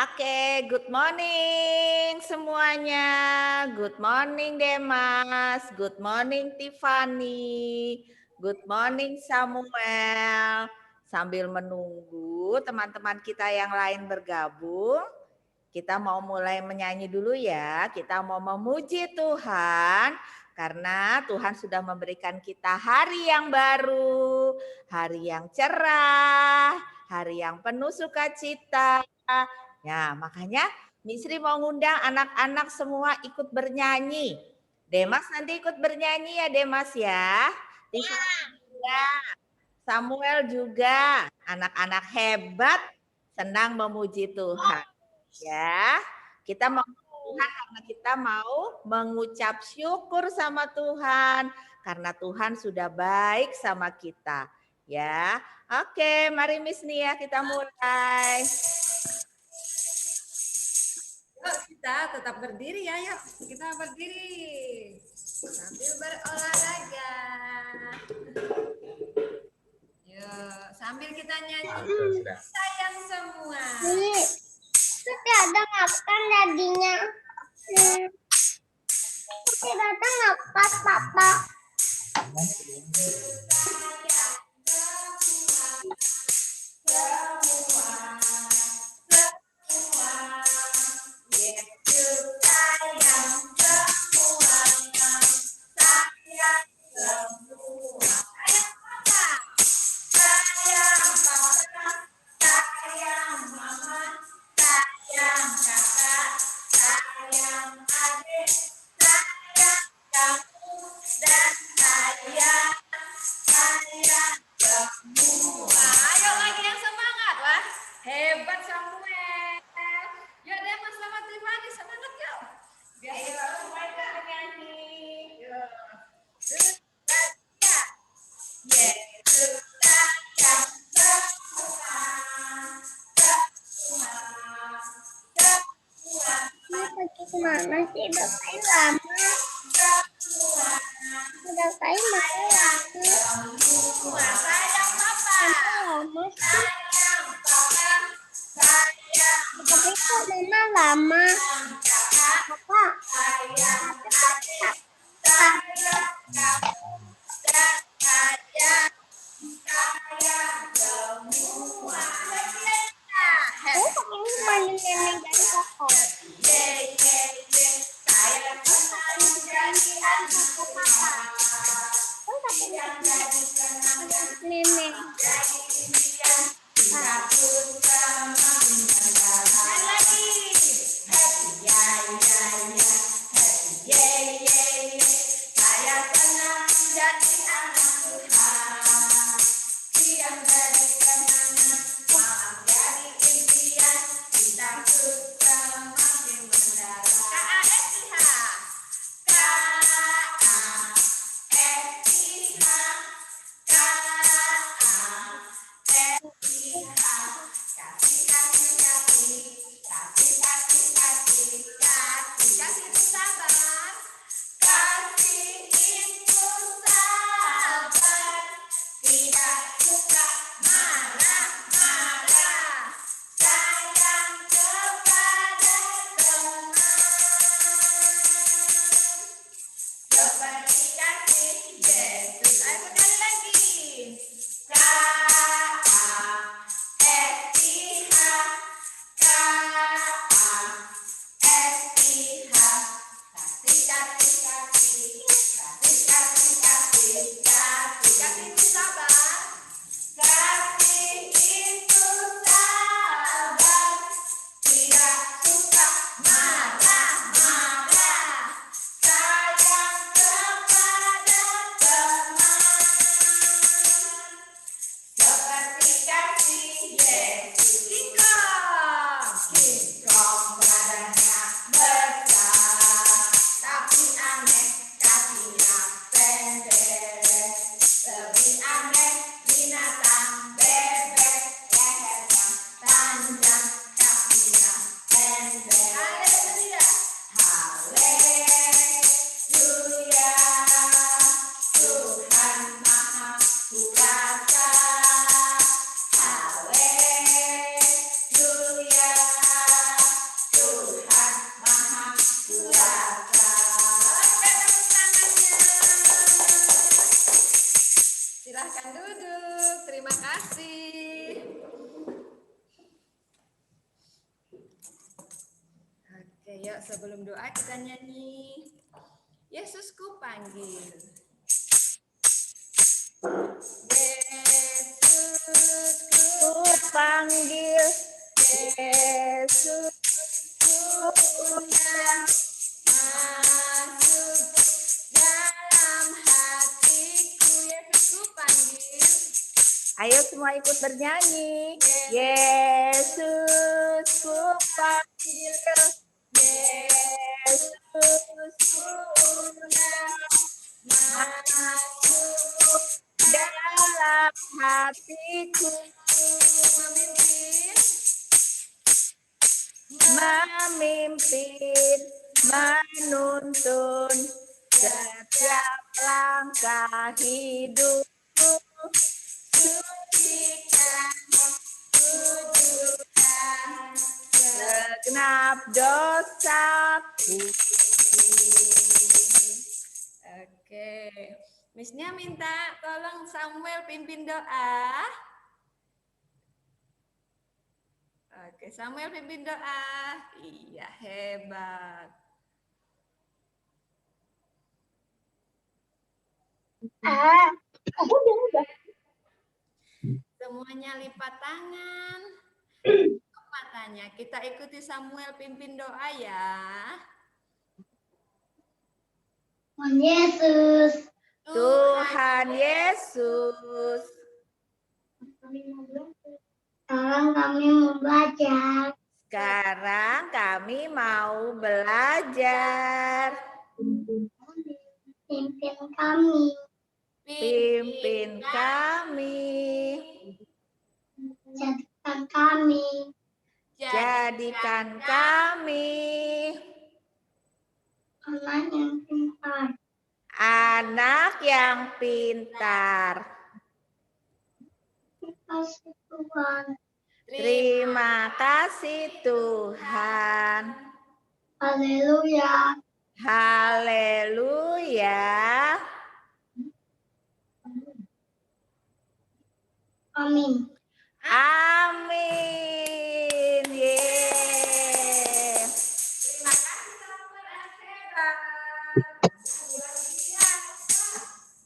Oke, good morning semuanya. Good morning Demas, good morning Tiffany, good morning Samuel. Sambil menunggu teman-teman kita yang lain bergabung, kita mau mulai menyanyi dulu ya. Kita mau memuji Tuhan karena Tuhan sudah memberikan kita hari yang baru, hari yang cerah, hari yang penuh sukacita. Ya, makanya Misri mau ngundang anak-anak semua ikut bernyanyi. Demas nanti ikut bernyanyi ya Demas ya. Ya. Samuel juga. Anak-anak hebat senang memuji Tuhan. Ya, kita mau Tuhan karena kita mau mengucap syukur sama Tuhan karena Tuhan sudah baik sama kita. Ya, oke, mari Miss Nia kita mulai. Yuk kita tetap berdiri ya, yuk kita berdiri sambil berolahraga. Yuk sambil kita nyanyi sayang semua. Sudah ada makan tadinya. Sudah ada ngapas papa. Ayo lagi yang semangat lah. Hebat Samuel. Yuk Demas sama Tiffany semangat yuk. Biar kita semuanya nyanyi. Yuk. Mana sih udah kayak lama. Udah kayak mana lama. Sayang Papa. Lama sih. Tapi kok mama lama. Papa. Aku pengen main nenek dan kakak. kasih. Oke, yuk sebelum doa kita nyanyi. Yesusku panggil. Yesusku Ku panggil Yesus, undang masuk dalam hatiku. Yesusku panggil. ayo semua ikut bernyanyi. Yesus ku panggil, Yesus ku undang masuk dalam hatiku, memimpin, menuntun setiap langkah hidupku, sucikan, tujukan segenap dosaku. Oke, Miss-nya minta tolong Samuel pimpin doa. Oke, Samuel pimpin doa. Iya, hebat. Udah. Semuanya lipat tangan. Tutup matanya. Kita ikuti Samuel pimpin doa ya. Tuhan Yesus. Tuhan Yesus, Sekarang kami mau belajar. sekarang kami mau belajar. Pimpin kami. Pimpin kami, Jadikan kami. jadikan kami Anak yang pintar. anak yang pintar. Terima kasih Tuhan. Terima kasih Tuhan. Haleluya. Haleluya. Amin. Amin. Yeay. Terima kasih Samuel, hebat. Luar biasa.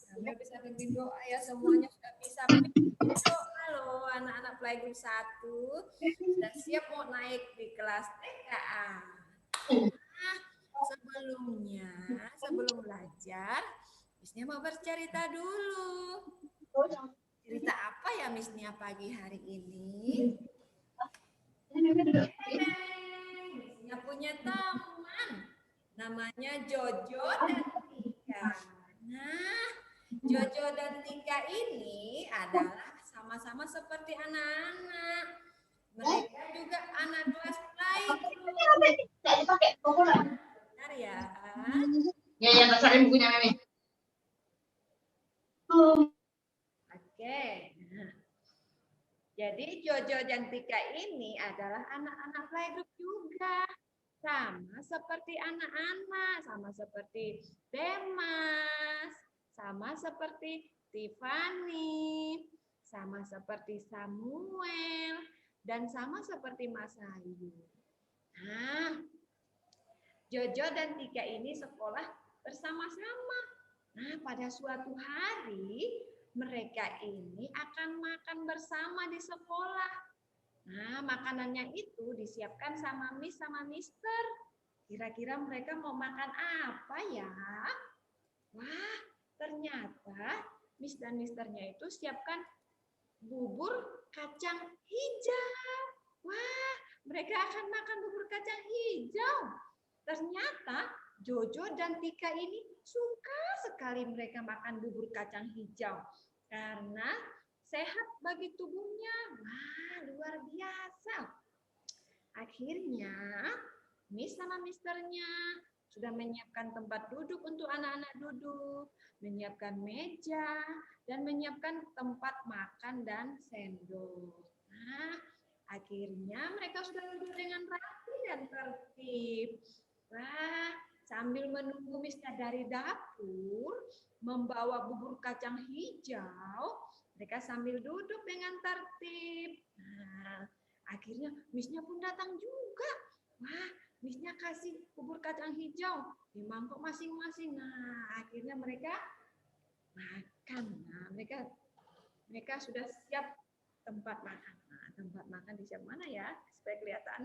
Samuel bisa pimpin doa ya, semuanya sudah bisa pimpin doa loh. Anak-anak playgroup 1 sudah siap mau naik di kelas TKA. Nah, sebelum belajar, Miss-nya mau bercerita dulu. Cerita apa ya Miss-nya pagi hari ini? Miss-nya punya teman, namanya Jojo dan Tika. Nah, Jojo dan Tika ini adalah sama-sama seperti anak-anak. Mereka juga anak kelas playgroup. Benar ya? Ya, bacain bukunya Mimi. Oke. Nah, jadi Jojo dan Tika ini adalah anak-anak playgroup juga. Sama seperti anak-anak, sama seperti Demas, sama seperti Tiffany, sama seperti Samuel, dan sama seperti Mas Ayu. Nah, Jojo dan Tika ini sekolah bersama-sama. Nah, pada suatu hari mereka ini akan makan bersama di sekolah. Nah, makanannya itu disiapkan sama Miss sama Mister. Kira-kira mereka mau makan apa ya? Wah, ternyata Miss dan Misternya itu siapkan bubur kacang hijau. Wah, mereka akan makan bubur kacang hijau. Ternyata Jojo dan Tika ini suka sekali mereka makan bubur kacang hijau. Karena sehat bagi tubuhnya. Wah, luar biasa. Akhirnya, Miss sama Misternya sudah menyiapkan tempat duduk untuk anak-anak duduk, menyiapkan meja, dan menyiapkan tempat makan dan sendok. Nah, akhirnya mereka sudah duduk dengan rapi dan tertib. Wah, sambil menunggu Miss dari dapur, membawa bubur kacang hijau, Mereka sambil duduk dengan tertib. Nah, akhirnya Miss-nya pun datang juga. Wah, Miss-nya kasih bubur kacang hijau di mangkok masing-masing. Nah, akhirnya mereka makan. Nah, mereka sudah siap tempat makan. Nah, tempat makan di siap mana ya? Supaya kelihatan.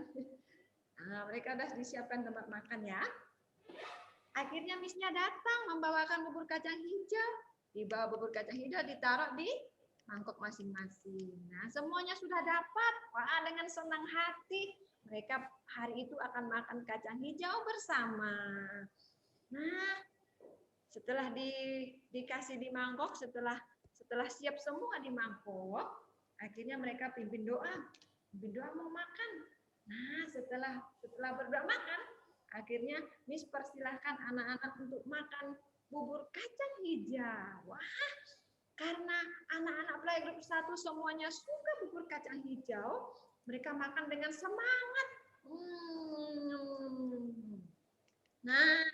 Nah, mereka sudah disiapkan tempat makan ya. Akhirnya Miss-nya datang membawakan bubur kacang hijau. Dibawa bubur kacang hijau ditaruh di mangkok masing-masing. Nah, semuanya sudah dapat. Wah, dengan senang hati mereka hari itu akan makan kacang hijau bersama. Nah, setelah dikasih di mangkok, setelah siap semua di mangkok, akhirnya mereka pimpin doa mau makan. Nah, setelah berdoa makan, akhirnya Miss persilahkan anak-anak untuk makan bubur kacang hijau. Wah, karena anak-anak playgroup 1 semuanya suka bubur kacang hijau, mereka makan dengan semangat. Nah,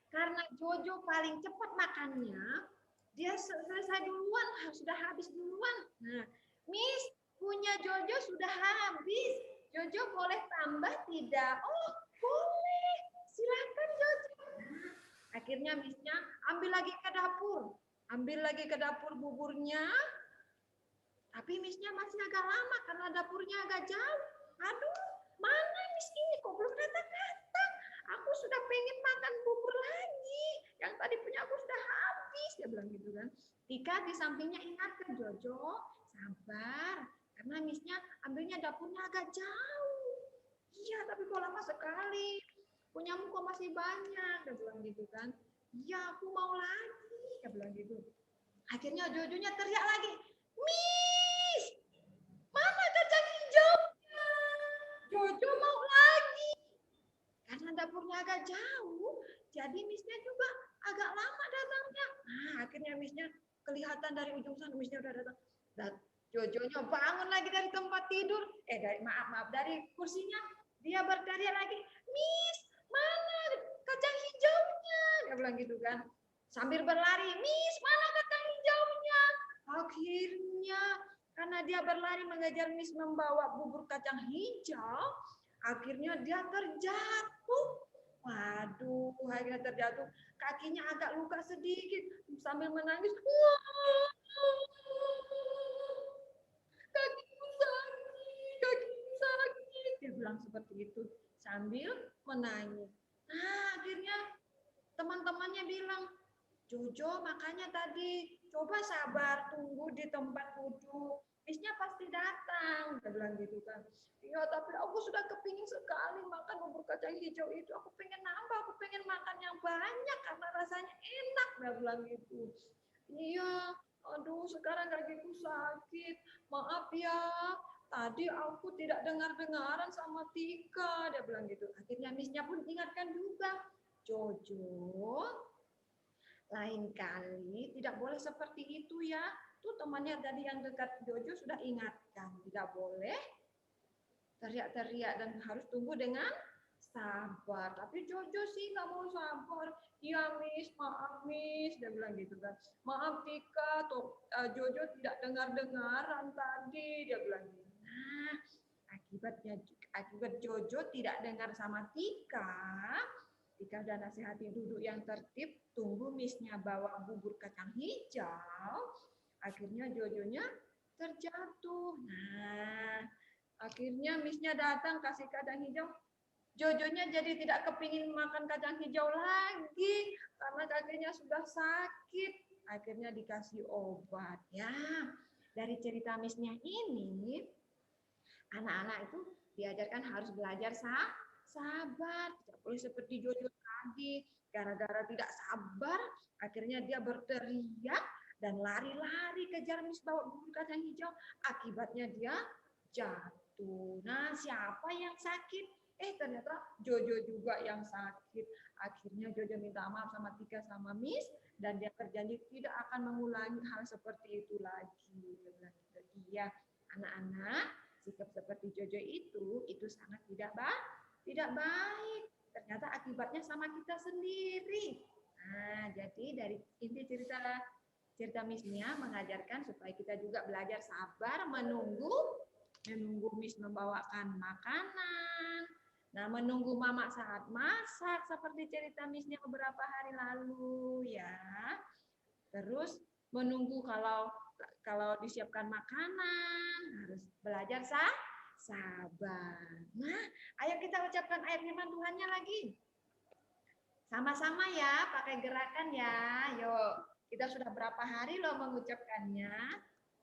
karena Jojo paling cepat makannya, dia selesai duluan, sudah habis duluan. Nah, Miss, punya Jojo sudah habis. Jojo boleh tambah tidak? Oh, boleh. Silakan Jojo. Nah, akhirnya Miss-nya ambil lagi ke dapur buburnya. Tapi Miss-nya masih agak lama karena dapurnya agak jauh. Aduh, mana Miss ini kok belum datang-datang? Aku sudah pengen makan bubur lagi. Yang tadi punya aku sudah habis. Dia bilang gitu kan. Tika di sampingnya ingatkan, Jojo, sabar. Karena Miss-nya ambilnya dapurnya agak jauh. Iya, tapi kok lama sekali. Punyamu kok masih banyak. Dia bilang gitu kan. Iya, aku mau lagi. Dia bilang gitu. Akhirnya Jojonya teriak lagi. Miss, mana kacang hijaunya? Jojo mau lagi. Karena dapurnya agak jauh, jadi Miss-nya juga agak lama datangnya. Nah, akhirnya Miss-nya kelihatan dari ujung sana, Miss-nya udah datang. Dan Jojonya bangun lagi dari tempat tidur. Dari kursinya. Dia berteriak lagi, Miss, mana kacang hijaunya? Dia bilang gitu kan. Sambil berlari, Miss, mana kacang hijaunya? Akhirnya, karena dia berlari mengejar Miss membawa bubur kacang hijau, akhirnya dia terjatuh. Waduh, akhirnya terjatuh. Kakinya agak luka sedikit. Sambil menangis. Kakiku sakit. Dia bilang seperti itu. Sambil menangis. Nah, akhirnya teman-temannya bilang, Jojo, makanya tadi coba sabar, tunggu di tempat duduk. Miss-nya pasti datang. Dia bilang gitu kan. Iya, tapi aku sudah kepingin sekali makan bubur kacang hijau itu. Aku pengen nambah, aku pengen makan yang banyak karena rasanya enak. Dia bilang gitu. Iya, aduh sekarang kakiku sakit. Maaf ya, tadi aku tidak dengar-dengaran sama Tika. Dia bilang gitu. Akhirnya Miss-nya pun ingatkan juga. Jojo, lain kali tidak boleh seperti itu ya. Tuh temannya tadi yang dekat Jojo sudah ingatkan. Tidak boleh teriak-teriak dan harus tunggu dengan sabar. Tapi Jojo sih nggak mau sabar. Iya Miss, maaf Miss. Dia bilang gitu kan. Maaf Tika, Jojo tidak dengar-dengaran tadi. Dia bilang gitu. Nah, akibat Jojo tidak dengar sama Tika, Tika udah nasihati duduk yang tertib, tunggu Miss-nya bawa bubur kacang hijau, akhirnya Jojonya terjatuh. Nah, akhirnya Miss-nya datang kasih kacang hijau, Jojonya jadi tidak kepingin makan kacang hijau lagi karena kakinya sudah sakit. Akhirnya dikasih obat ya. Dari cerita Miss-nya ini, anak-anak itu diajarkan harus belajar sabar, tidak boleh seperti Jojo tadi, gara-gara tidak sabar, akhirnya dia berteriak dan lari-lari kejar Miss bawa bubur kacang hijau, akibatnya dia jatuh. Nah, siapa yang sakit? Ternyata Jojo juga yang sakit. Akhirnya Jojo minta maaf sama Tika sama Miss, dan dia berjanji tidak akan mengulangi hal seperti itu lagi. Iya, anak-anak, sikap seperti Jojo itu sangat tidak baik. Ternyata akibatnya sama kita sendiri. Nah, jadi dari inti cerita cerita Miss Nia mengajarkan supaya kita juga belajar sabar menunggu Miss membawakan makanan. Nah, menunggu mama saat masak seperti cerita Miss Nia beberapa hari lalu ya. Terus menunggu kalau disiapkan makanan harus belajar sabar. Nah, ayo kita ucapkan ayat firman Tuhannya lagi. Sama-sama ya, pakai gerakan ya. Yuk, kita sudah berapa hari loh mengucapkannya.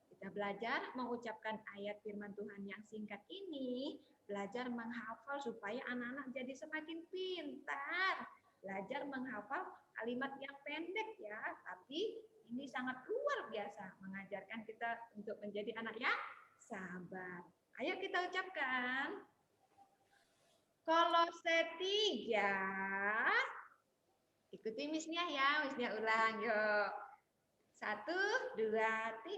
Kita belajar mengucapkan ayat firman Tuhan yang singkat ini, belajar menghafal supaya anak-anak jadi semakin pintar. Belajar menghafal kalimat yang pendek ya, tapi ini sangat luar biasa mengajarkan kita untuk menjadi anak yang sabar. Ayo kita ucapkan. Kolose 3. Ikuti Miss Nia ya, Miss Nia ulang yuk. 1, 2,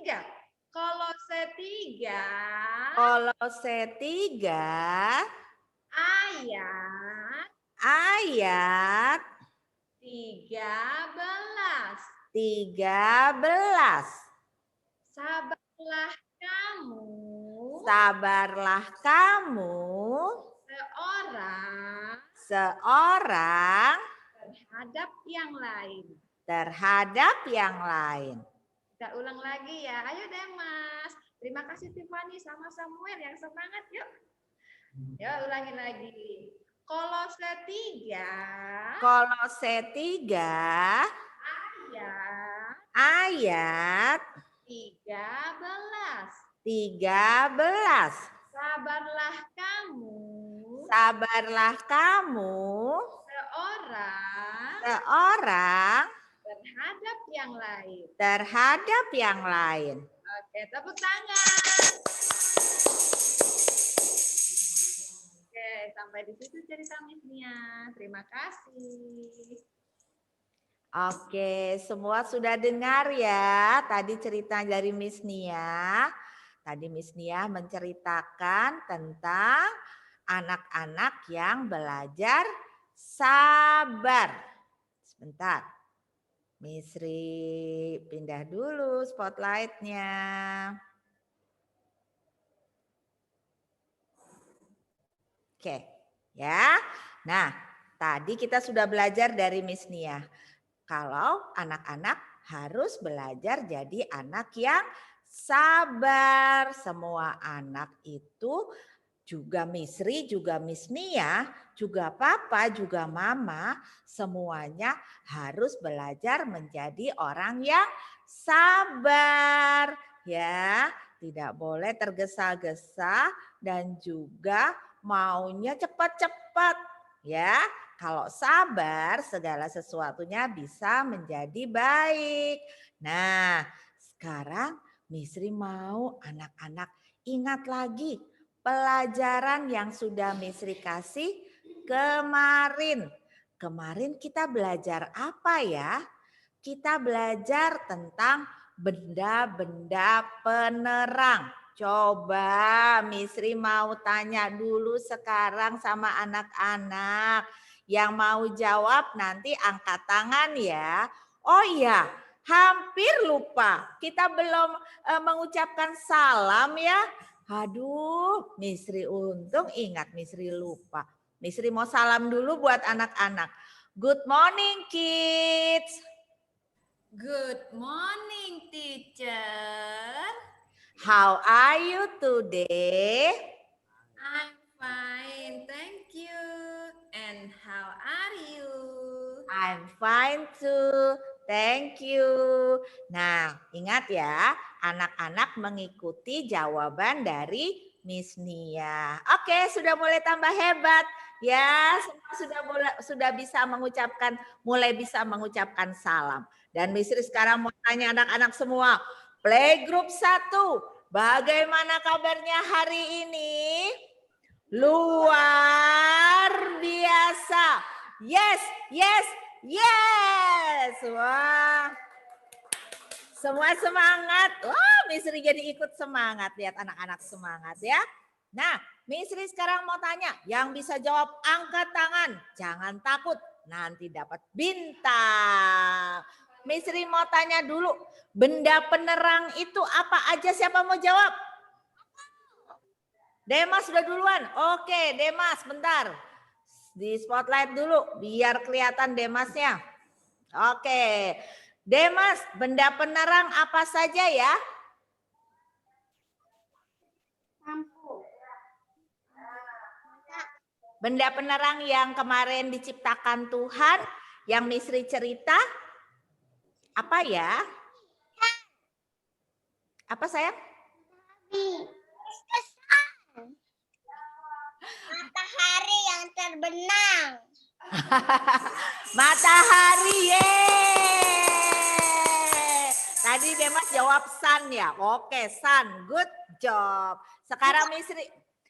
3. Kolose 3. Kolose 3 ayat 13. Sabarlah kamu seorang terhadap yang lain. Kita ulang lagi ya. Ayo Demas. Terima kasih Tiffany sama Samuel yang semangat yuk. Yuk ulangi lagi. Kolose 3 ayat 13. Sabarlah kamu seorang terhadap yang lain. Oke, tepuk tangan. Oke, sampai di situ cerita Miss Nia. Terima kasih. Oke, semua sudah dengar ya tadi cerita dari Miss Nia. Tadi Miss Nia menceritakan tentang anak-anak yang belajar sabar. Sebentar, Miss Ri pindah dulu spotlightnya. Oke, ya. Nah, tadi kita sudah belajar dari Miss Nia. Kalau anak-anak harus belajar jadi anak yang sabar. Semua anak itu juga Miss Ri, juga Miss Nia, juga Papa, juga Mama, semuanya harus belajar menjadi orang yang sabar. Ya, tidak boleh tergesa-gesa dan juga maunya cepat-cepat. Ya, kalau sabar segala sesuatunya bisa menjadi baik. Nah, sekarang Miss Ri mau anak-anak ingat lagi pelajaran yang sudah Miss Ri kasih kemarin. Kemarin kita belajar apa ya? Kita belajar tentang benda-benda penerang. Coba Miss Ri mau tanya dulu sekarang sama anak-anak. Yang mau jawab nanti angkat tangan ya. Oh iya, hampir lupa. Kita belum mengucapkan salam ya. Aduh, Miss Ri untung ingat Miss Ri lupa. Miss Ri mau salam dulu buat anak-anak. Good morning kids. Good morning teacher. How are you today? I'm fine, thank you. And how are you? I'm fine too. Thank you. Nah, ingat ya, anak-anak mengikuti jawaban dari Miss Nia. Oke, sudah mulai tambah hebat. Ya, semua sudah bisa mengucapkan, mulai bisa mengucapkan salam. Dan Miss Ri sekarang mau tanya anak-anak semua. Playgroup 1, bagaimana kabarnya hari ini? Luar biasa. Yes, yes, yes. Wah. Semua semangat. Wah, Miss Ri jadi ikut semangat. Lihat anak-anak semangat ya. Nah, Miss Ri sekarang mau tanya. Yang bisa jawab angkat tangan. Jangan takut. Nanti dapat bintang. Misri mau tanya dulu. Benda penerang itu apa aja? Siapa mau jawab? Demas sudah duluan. Oke, Demas bentar. Di spotlight dulu biar kelihatan Demasnya. Oke. Demas, benda penerang apa saja ya? Lampu. Benda penerang yang kemarin diciptakan Tuhan, yang Misri cerita, apa ya? Apa sayang? Matahari yang terbenam. Matahari, yeay. Tadi Demas jawab sun ya. Oke, sun. Good job. Sekarang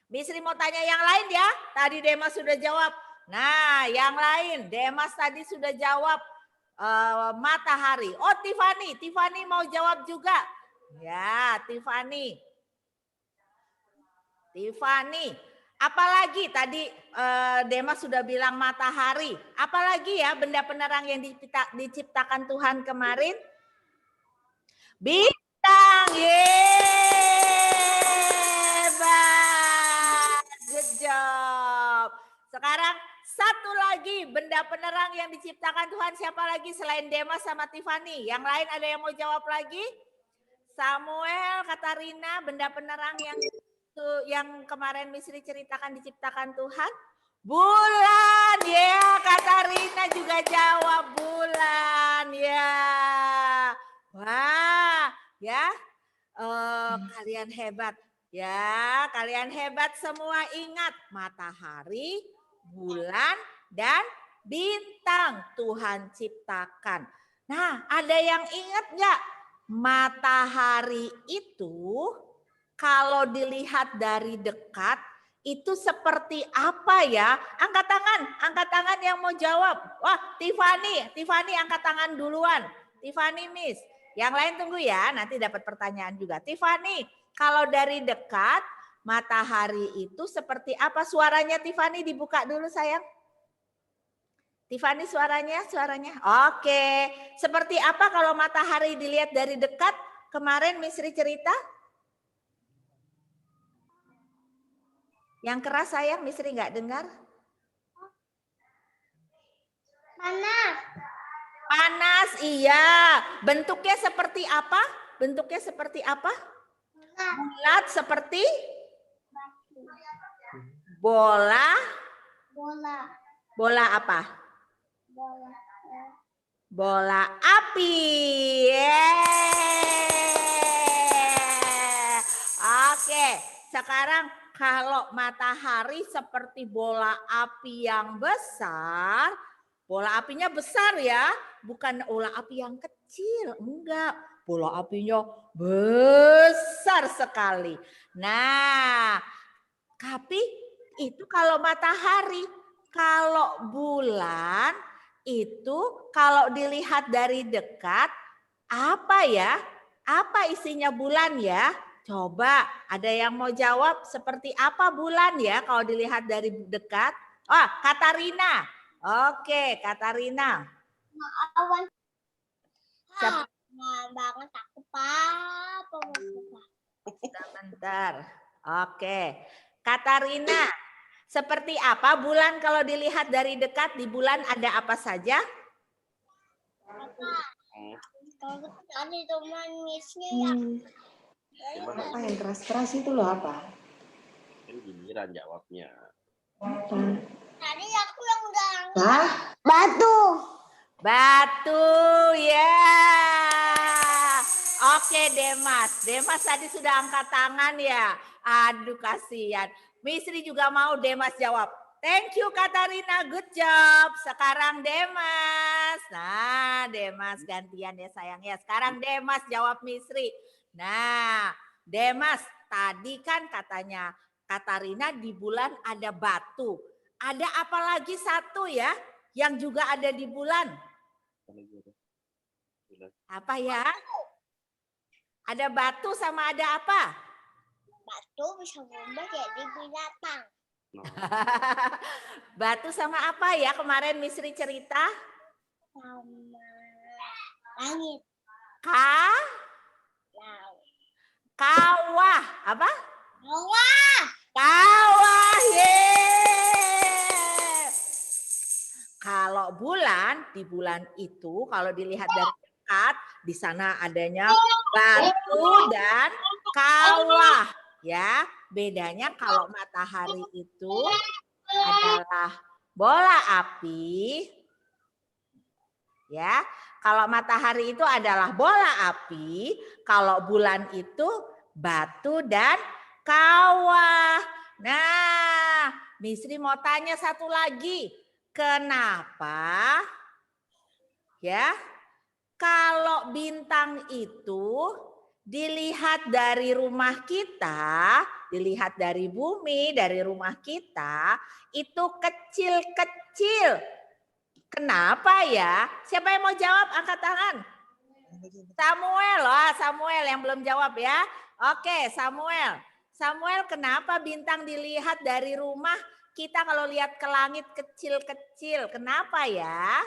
Misri mau tanya yang lain ya. Tadi Demas sudah jawab. Nah, yang lain. Demas tadi sudah jawab matahari. Oh, Tiffany. Tiffany mau jawab juga. Ya, Tiffany. Tiffany. Apalagi tadi Demas sudah bilang matahari. Apalagi ya benda penerang yang diciptakan Tuhan kemarin? Bintang. Hebat. Good job. Sekarang satu lagi benda penerang yang diciptakan Tuhan. Siapa lagi selain Demas sama Tiffany? Yang lain ada yang mau jawab lagi? Samuel, Katarina, benda penerang yang kemarin Misri ceritakan diciptakan Tuhan? Bulan, ya. Katarina juga jawab bulan, ya. Wah, ya. Kalian hebat, ya. Kalian hebat semua. Ingat, matahari, bulan, dan bintang Tuhan ciptakan. Nah, ada yang ingat nggak? Matahari itu kalau dilihat dari dekat, itu seperti apa ya? Angkat tangan yang mau jawab. Wah, Tiffany angkat tangan duluan. Tiffany, Miss. Yang lain tunggu ya, nanti dapat pertanyaan juga. Tiffany, kalau dari dekat, matahari itu seperti apa? Suaranya Tiffany dibuka dulu sayang. Tiffany suaranya. Oke, seperti apa kalau matahari dilihat dari dekat? Kemarin Misri cerita. Yang keras sayang, Misri nggak dengar. Panas, iya. Bentuknya seperti apa? Bulat seperti? Bola. Bola apa? Bola api. Yeah. Oke, sekarang kalau matahari seperti bola api yang besar, bola apinya besar ya, bukan bola api yang kecil, enggak. Bola apinya besar sekali. Nah, tapi itu kalau matahari, kalau bulan itu kalau dilihat dari dekat, apa ya? Apa isinya bulan ya? Coba ada yang mau jawab seperti apa bulan ya kalau dilihat dari dekat? Oh, Katarina. Oke, Katarina. Awan. Siapa? Banget aku Pak. Sebentar. Oke. Katarina, seperti apa bulan kalau dilihat dari dekat? Di bulan ada apa saja? Kalau tadi teman misnya ya. Apa yang keras-keras itu loh apa? Kan giliran jawabnya. Apa? Tadi aku yang udah. Hah? Batu ya. Oke Demas. Demas tadi sudah angkat tangan ya. Aduh kasihan. Misri juga mau Demas jawab. Thank you Katarina, good job. Sekarang Demas. Nah Demas gantian ya sayang ya. Sekarang Demas jawab Misri. Nah Demas tadi kan katanya Katarina di bulan ada batu. Ada apa lagi satu ya yang juga ada di bulan? Apa ya? Ada batu sama ada apa? Batu bisa berubah jadi binatang. Batu sama apa ya kemarin Misri cerita? Langit. Kawah. Apa? Kawah. Kawah. Yeay. Kalau bulan, di bulan itu kalau dilihat dari dekat, di sana adanya batu dan kawah. Ya, bedanya kalau matahari itu adalah bola api. Ya, kalau matahari itu adalah bola api, kalau bulan itu batu dan kawah. Nah, Misri mau tanya satu lagi. Kenapa? Ya, kalau bintang itu dilihat dari rumah kita, dilihat dari bumi, dari rumah kita, itu kecil-kecil. Kenapa ya? Siapa yang mau jawab? Angkat tangan. Samuel, Samuel yang belum jawab ya. Oke, Samuel. Samuel, kenapa bintang dilihat dari rumah kita kalau lihat ke langit kecil-kecil? Kenapa ya?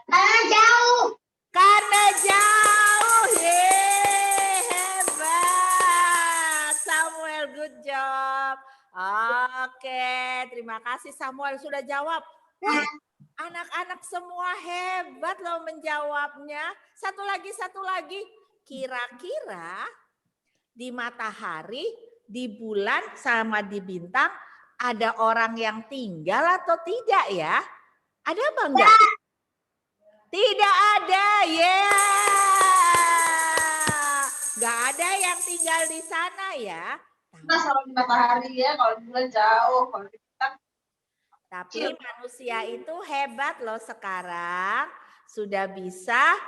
Karena jauh. Karena jauh. Hebat. Samuel, good job. Oke, terima kasih Samuel sudah jawab. Anak-anak semua hebat loh menjawabnya. Satu lagi. Kira-kira di matahari, di bulan, sama di bintang ada orang yang tinggal atau tidak ya? Ada apa enggak? Tidak ada, ya. Enggak ada yang tinggal di sana ya. Nah, kalau di matahari ya, kalau di bulan jauh, kalau di bintang. Tapi manusia itu hebat loh sekarang. Sudah bisa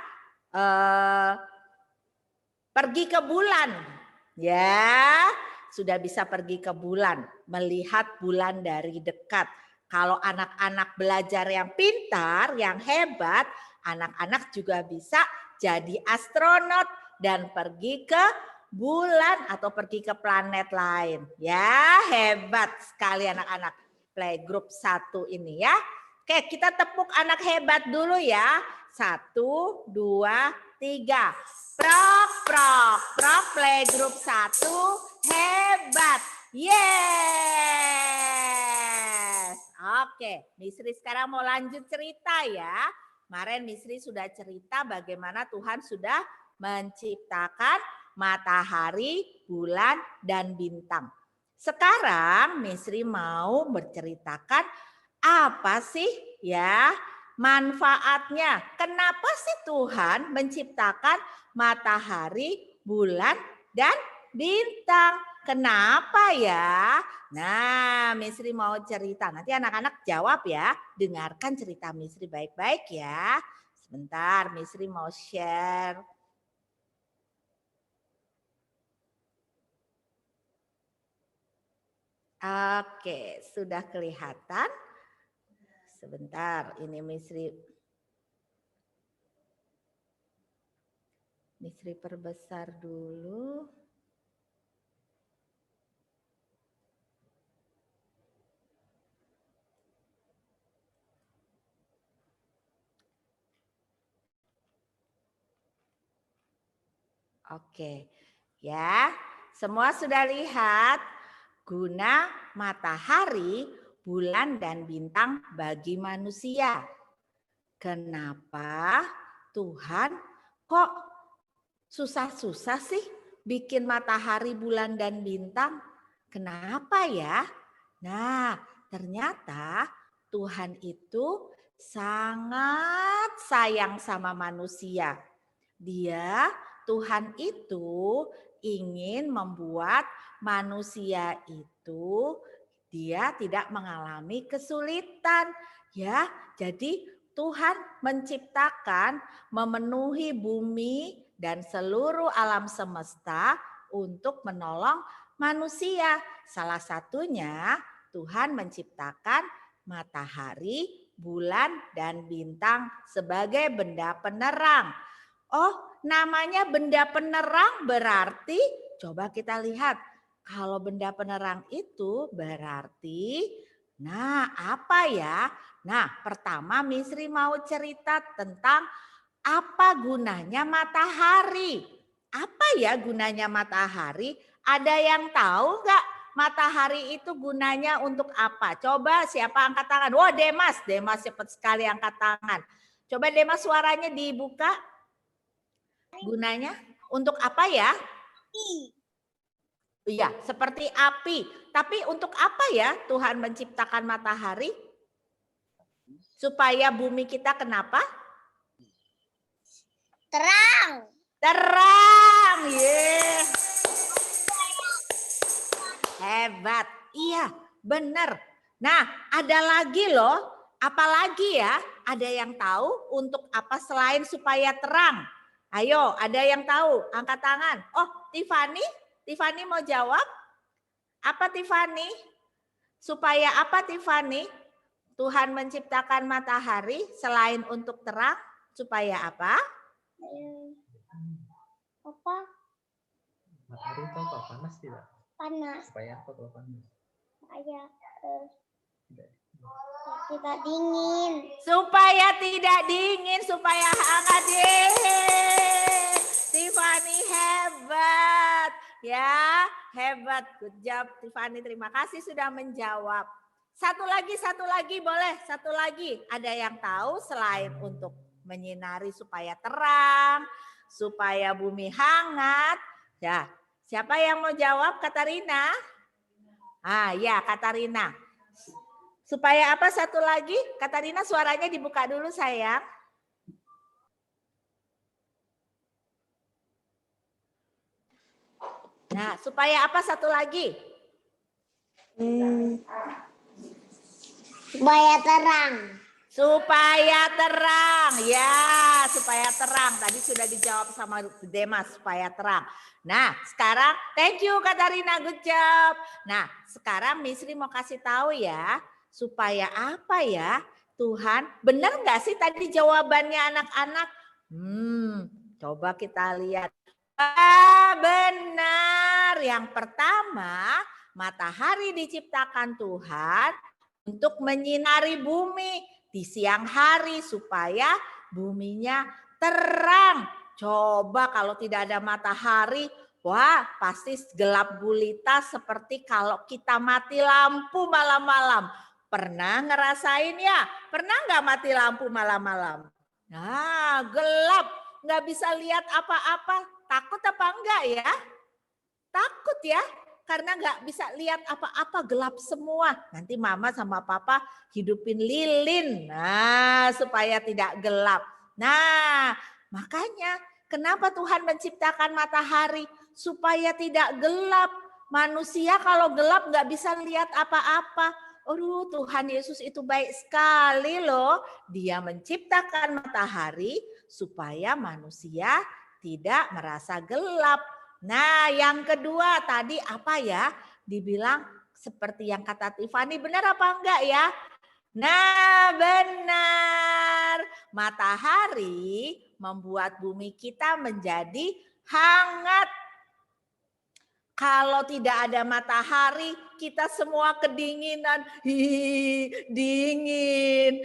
pergi ke bulan. Ya, sudah bisa pergi ke bulan. Melihat bulan dari dekat. Kalau anak-anak belajar yang pintar, yang hebat, anak-anak juga bisa jadi astronot dan pergi ke bulan atau pergi ke planet lain. Ya, hebat sekali anak-anak playgroup 1 ini ya. Oke, kita tepuk anak hebat dulu ya. 1, 2, 3. Prok, prok, prok playgroup 1 hebat. Yes. Oke, Misri sekarang mau lanjut cerita ya. Kemarin Misri sudah cerita bagaimana Tuhan sudah menciptakan matahari, bulan, dan bintang. Sekarang Misri mau berceritakan apa sih ya manfaatnya. Kenapa sih Tuhan menciptakan matahari, bulan, dan bintang? Kenapa ya? Nah, Misri mau cerita. Nanti anak-anak jawab ya. Dengarkan cerita Misri baik-baik ya. Sebentar, Misri mau share. Oke, sudah kelihatan? Sebentar, ini Misri perbesar dulu. Oke, ya, semua sudah lihat guna matahari, bulan, dan bintang bagi manusia. Kenapa Tuhan kok susah-susah sih bikin matahari, bulan, dan bintang? Kenapa ya? Nah, ternyata Tuhan itu sangat sayang sama manusia. Tuhan itu ingin membuat manusia itu dia tidak mengalami kesulitan. Ya, jadi Tuhan menciptakan, memenuhi bumi dan seluruh alam semesta untuk menolong manusia. Salah satunya Tuhan menciptakan matahari, bulan, dan bintang sebagai benda penerang. Oh, namanya benda penerang berarti, coba kita lihat. Kalau benda penerang itu berarti, nah apa ya? Nah, pertama Misri mau cerita tentang apa gunanya matahari? Apa ya gunanya matahari? Ada yang tahu nggak matahari itu gunanya untuk apa? Coba siapa angkat tangan? Wah, Demas. Demas cepat sekali angkat tangan. Coba Demas suaranya dibuka. Gunanya untuk apa ya? Iya, seperti api. Tapi untuk apa ya Tuhan menciptakan matahari? Supaya bumi kita kenapa? Terang. Terang. Yeah. Hebat. Iya, benar. Nah, ada lagi loh. Apalagi ya? Ada yang tahu untuk apa selain supaya terang? Ayo, ada yang tahu? Angkat tangan. Oh, Tiffany? Tiffany mau jawab? Apa Tiffany? Supaya apa Tiffany? Tuhan menciptakan matahari selain untuk terang, supaya apa? Apa? Matahari itu apa? Panas tidak? Panas. Supaya apa kalau panas? Supaya tidak dingin. Supaya tidak dingin, supaya hangat. Yeay. Tiffany hebat. Ya, hebat. Good job Tiffany. Terima kasih sudah menjawab. Satu lagi boleh. Satu lagi. Ada yang tahu selain untuk menyinari supaya terang, supaya bumi hangat. Ya, siapa yang mau jawab? Katarina? Ah, ya, Katarina. Supaya apa satu lagi? Katarina suaranya dibuka dulu sayang. Nah, supaya apa satu lagi? Supaya terang. Supaya terang. Ya, supaya terang. Tadi sudah dijawab sama Demas, supaya terang. Nah, sekarang thank you Katarina, good job. Nah, sekarang Misri mau kasih tahu ya, supaya apa ya Tuhan? Benar nggak sih tadi jawabannya anak-anak? Coba kita lihat. Benar. Yang pertama, matahari diciptakan Tuhan untuk menyinari bumi di siang hari supaya buminya terang. Coba kalau tidak ada matahari, wah pasti gelap gulita seperti kalau kita mati lampu malam-malam. Pernah ngerasain ya? Pernah nggak mati lampu malam-malam? Nah, gelap, nggak bisa lihat apa-apa. Takut apa enggak ya? Takut ya, karena nggak bisa lihat apa-apa, gelap semua. Nanti mama sama papa hidupin lilin, nah supaya tidak gelap. Nah, makanya kenapa Tuhan menciptakan matahari? Supaya tidak gelap. Manusia kalau gelap nggak bisa lihat apa-apa. Aduh, Tuhan Yesus itu baik sekali loh. Dia menciptakan matahari supaya manusia tidak merasa gelap. Nah, yang kedua tadi apa ya? Dibilang seperti yang kata Tiffany, benar apa enggak ya? Nah, benar. Matahari membuat bumi kita menjadi hangat. Kalau tidak ada matahari, kita semua kedinginan. Dingin.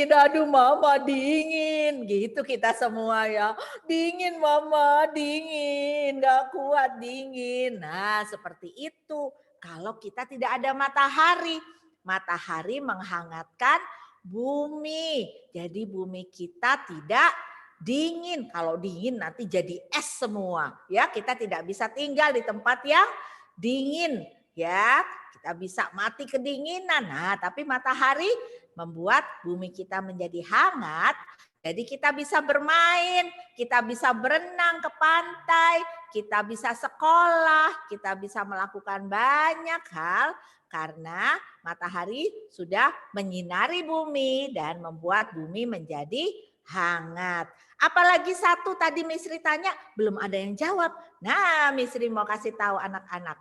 Aduh mama dingin. Gitu kita semua ya. Dingin mama, dingin. Gak kuat dingin. Nah seperti itu. Kalau kita tidak ada matahari. Matahari menghangatkan bumi. Jadi bumi kita tidak dingin. Kalau dingin nanti jadi es semua. Ya, kita tidak bisa tinggal di tempat yang dingin, ya. Kita bisa mati kedinginan. Nah, tapi matahari membuat bumi kita menjadi hangat. Jadi kita bisa bermain, kita bisa berenang ke pantai, kita bisa sekolah, kita bisa melakukan banyak hal karena matahari sudah menyinari bumi dan membuat bumi menjadi hangat. Apalagi satu tadi Misri tanya, belum ada yang jawab. Nah, Misri mau kasih tahu anak-anak.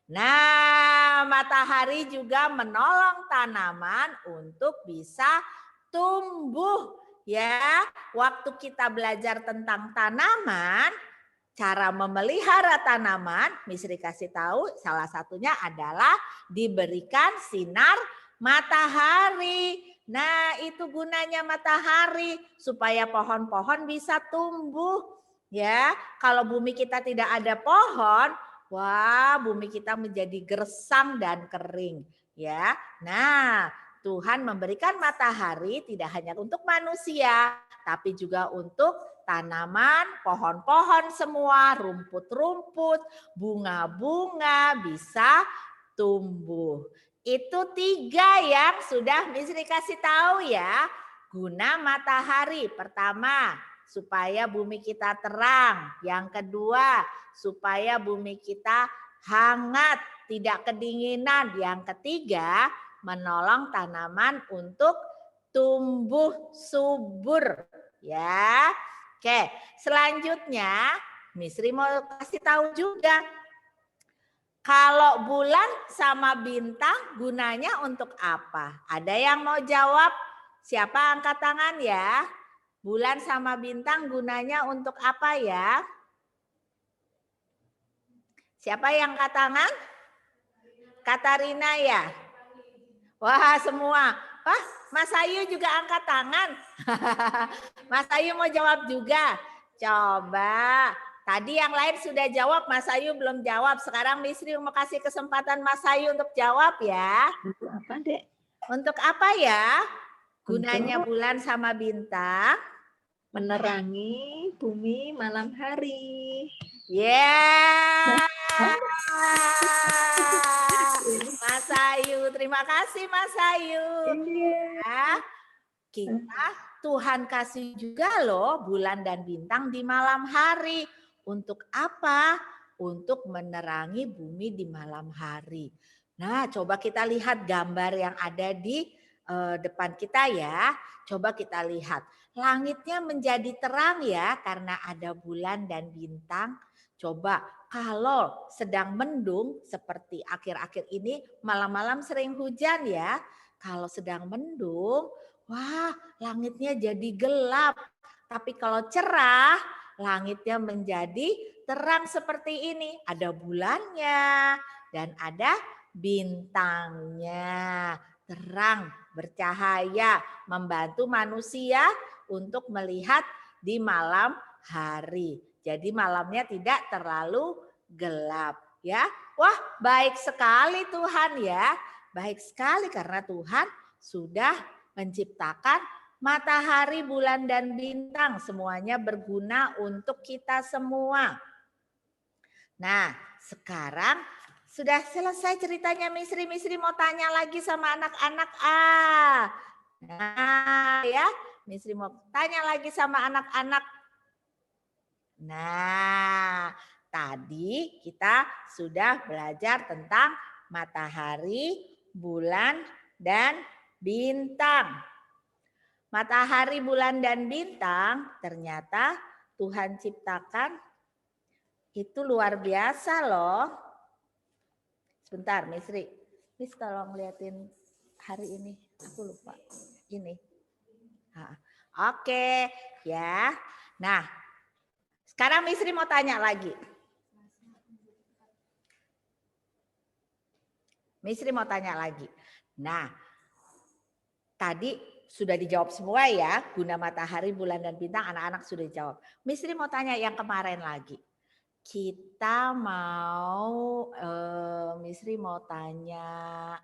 Nah, matahari juga menolong tanaman untuk bisa tumbuh. Ya, waktu kita belajar tentang tanaman, cara memelihara tanaman, Misri kasih tahu salah satunya adalah diberikan sinar matahari. Nah, itu gunanya matahari supaya pohon-pohon bisa tumbuh. Ya, kalau bumi kita tidak ada pohon, wah, bumi kita menjadi gersang dan kering, ya. Nah, Tuhan memberikan matahari tidak hanya untuk manusia, tapi juga untuk tanaman, pohon-pohon semua, rumput-rumput, bunga-bunga bisa tumbuh. Itu 3 yang sudah Misri kasih tahu ya. Guna matahari. Pertama, supaya bumi kita terang. Yang kedua, supaya bumi kita hangat, tidak kedinginan. Yang ketiga, menolong tanaman untuk tumbuh subur. Ya. Oke, selanjutnya Misri mau kasih tahu juga. Kalau bulan sama bintang gunanya untuk apa? Ada yang mau jawab? Siapa angkat tangan ya? Bulan sama bintang gunanya untuk apa ya? Siapa yang angkat tangan? Katarina ya? Wah, semua. Wah, Mas Ayu juga angkat tangan. Mas Ayu mau jawab juga? Coba. Tadi yang lain sudah jawab, Mas Ayu belum jawab. Sekarang Misri mau kasih kesempatan Mas Ayu untuk jawab ya. Untuk apa, Dek? Untuk apa ya gunanya bulan sama bintang? Menerangi bumi malam hari. Yeah. Mas Ayu, terima kasih Mas Ayu. Ya, kita Tuhan kasih juga loh bulan dan bintang di malam hari. Untuk apa? Untuk menerangi bumi di malam hari. Nah, coba kita lihat gambar yang ada di depan kita ya. Coba kita lihat. Langitnya menjadi terang ya karena ada bulan dan bintang. Coba kalau sedang mendung seperti akhir-akhir ini malam-malam sering hujan ya. Kalau sedang mendung, wah langitnya jadi gelap. Tapi kalau cerah, langitnya menjadi terang seperti ini. Ada bulannya dan ada bintangnya. Terang, bercahaya, membantu manusia untuk melihat di malam hari. Jadi malamnya tidak terlalu gelap ya. Wah, baik sekali Tuhan ya. Baik sekali karena Tuhan sudah menciptakan matahari, bulan dan bintang, semuanya berguna untuk kita semua. Nah, sekarang sudah selesai ceritanya Misri. Misri mau tanya lagi sama anak-anak. Nah ya, Misri mau tanya lagi sama anak-anak. Nah, tadi kita sudah belajar tentang matahari, bulan, dan bintang. Matahari, bulan, dan bintang ternyata Tuhan ciptakan itu luar biasa loh. Sebentar, Misri. Miss tolong liatin hari ini. Aku lupa. Ini. Oke, ya. Nah, sekarang Misri mau tanya lagi. Misri mau tanya lagi. Nah, tadi sudah dijawab semua ya. Guna matahari, bulan, dan bintang anak-anak sudah dijawab. Misri mau tanya yang kemarin lagi. Kita mau, Misri mau tanya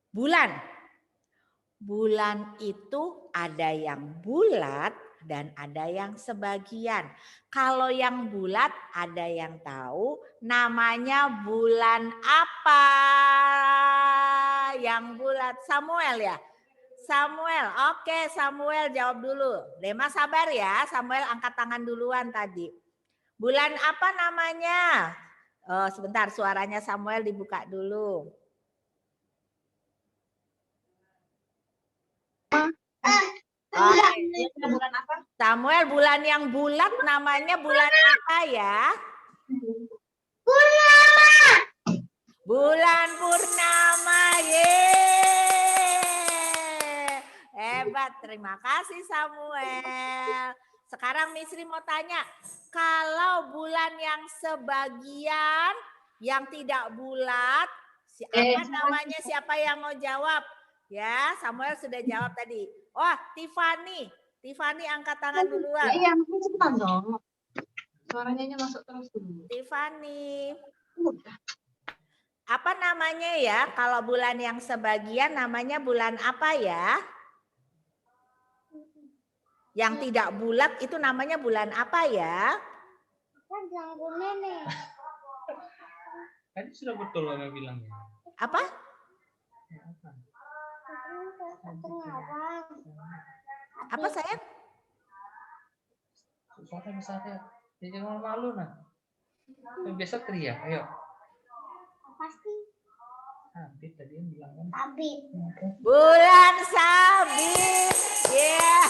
bulan. Bulan itu ada yang bulat dan ada yang sebagian. Kalau yang bulat ada yang tahu namanya bulan apa? Yang bulat Samuel ya? Samuel, oke Samuel jawab dulu. Dema sabar ya, Samuel angkat tangan duluan tadi. Bulan apa namanya? Oh, sebentar suaranya Samuel dibuka dulu. Bulan apa? Samuel, bulan yang bulat namanya bulan apa ya? Purnama. Bulan purnama. Yeay. Hebat, terima kasih Samuel. Sekarang Misri mau tanya, kalau bulan yang sebagian, yang tidak bulat, apa namanya? Siapa yang mau jawab? Ya, Samuel sudah jawab tadi. Oh, Tiffany. Tiffany angkat tangan duluan. Iya, mungkin cepetan dong. Suaranya masuk terus dulu. Tiffany. Udah. Apa namanya ya? Kalau bulan yang sebagian namanya bulan apa ya? Yang tidak bulat itu namanya bulan apa ya? Kan ganggu nenek. Tadi sudah betul Mama bilangnya. Apa? Ya, apa? Apa sayang? Suara besarnya. Dia jangan malu nah. Biasa teriak, ayo. Pasti Habis tadi yang bilang kan. habis. Bulan sabit. Yeah.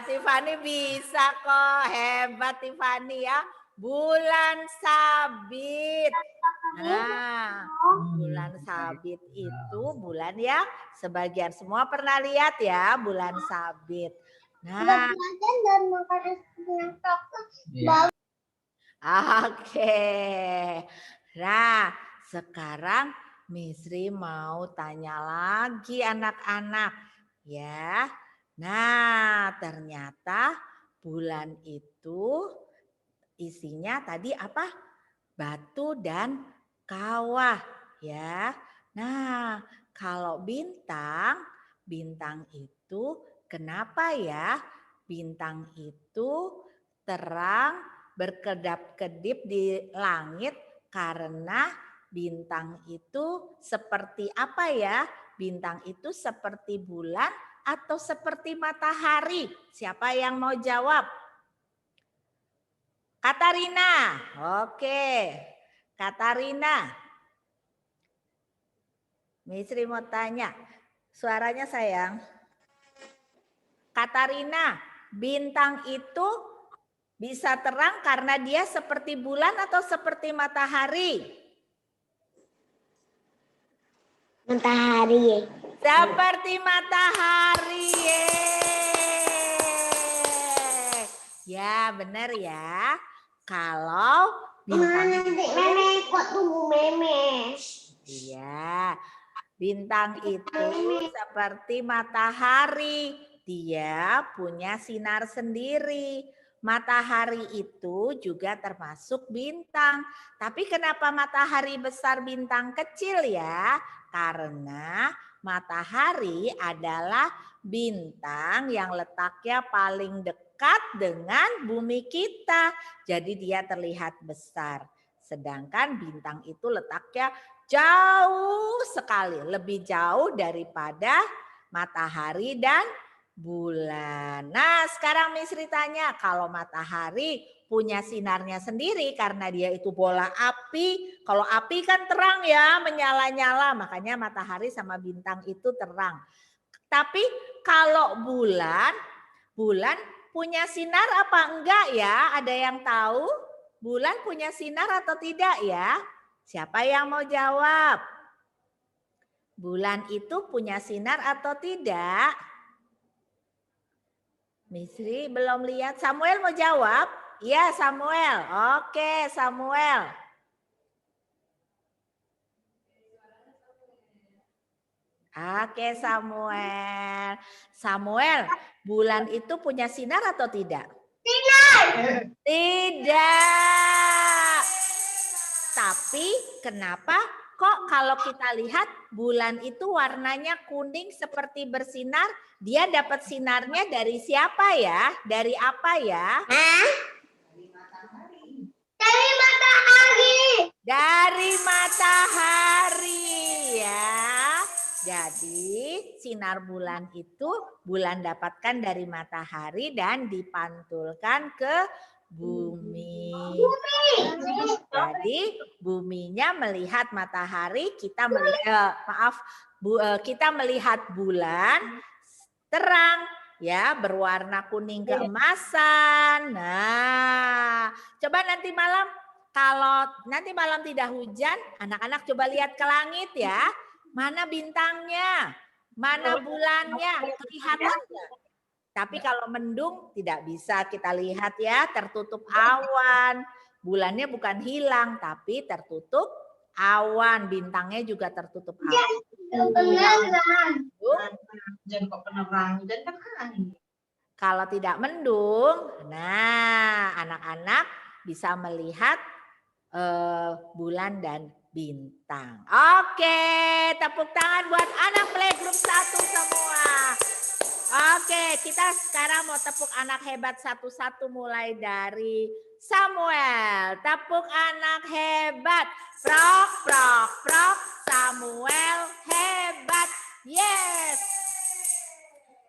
Tiffany bisa kok. Hebat Tiffany ya. Bulan sabit. Nah, bulan sabit itu bulan yang sebagian semua pernah lihat ya, bulan sabit. Nah, Dan makan es krim coklat. Iya. oke. Nah, sekarang Misri mau tanya lagi anak-anak ya. Nah, ternyata bulan itu isinya tadi apa? Batu dan kawah ya. Nah, kalau bintang, bintang itu kenapa ya? Bintang itu terang berkedap-kedip di langit karena bintang itu seperti apa ya? Bintang itu seperti bulan atau seperti matahari? Siapa yang mau jawab? Katarina. Oke. Katarina. Misri mau tanya. Suaranya sayang. Katarina, bintang itu bisa terang karena dia seperti bulan atau seperti matahari? Matahari. Seperti matahari. Ya, benar ya. Kalau bintang Nanti nenek kok tunggu meme. Iya, bintang itu seperti matahari. Dia punya sinar sendiri. Matahari itu juga termasuk bintang. Tapi kenapa matahari besar bintang kecil ya? Karena matahari adalah bintang yang letaknya paling dekat dengan bumi kita. Jadi dia terlihat besar. Sedangkan bintang itu letaknya jauh sekali, lebih jauh daripada matahari dan bulan. Nah, sekarang Misri tanya, kalau matahari punya sinarnya sendiri karena dia itu bola api. Kalau api kan terang ya, menyala-nyala, makanya matahari sama bintang itu terang. Tapi kalau bulan punya sinar apa enggak ya? Ada yang tahu? Bulan punya sinar atau tidak ya? Siapa yang mau jawab? Bulan itu punya sinar atau tidak? Misri belum lihat. Samuel mau jawab? Iya, Samuel. Oke, Samuel. Oke, Samuel. Samuel, bulan itu punya sinar atau tidak? Tidak. Tapi kenapa kok kalau kita lihat bulan itu warnanya kuning seperti bersinar? Dia dapat sinarnya dari siapa ya? Dari apa ya? Dari matahari. Dari matahari ya. Jadi sinar bulan itu bulan dapatkan dari matahari dan dipantulkan ke bumi. Jadi buminya melihat matahari, kita melihat kita melihat bulan terang ya, berwarna kuning keemasan. Nah, coba nanti malam kalau nanti malam tidak hujan, anak-anak coba lihat ke langit ya. Mana bintangnya? Mana bulannya? Kelihatan nggak? Tapi kalau mendung tidak bisa kita lihat ya, tertutup awan. Bulannya bukan hilang tapi tertutup awan, bintangnya juga tertutup awan. Jangan kok penerang, dan kan angin. Kalau tidak mendung, nah anak-anak bisa melihat bulan dan bintang. Oke, tepuk tangan buat anak playgroup 1 semua. Oke, kita sekarang mau tepuk anak hebat satu-satu mulai dari Samuel. Tepuk anak hebat. Prok, prok, prok. Samuel hebat. Yes.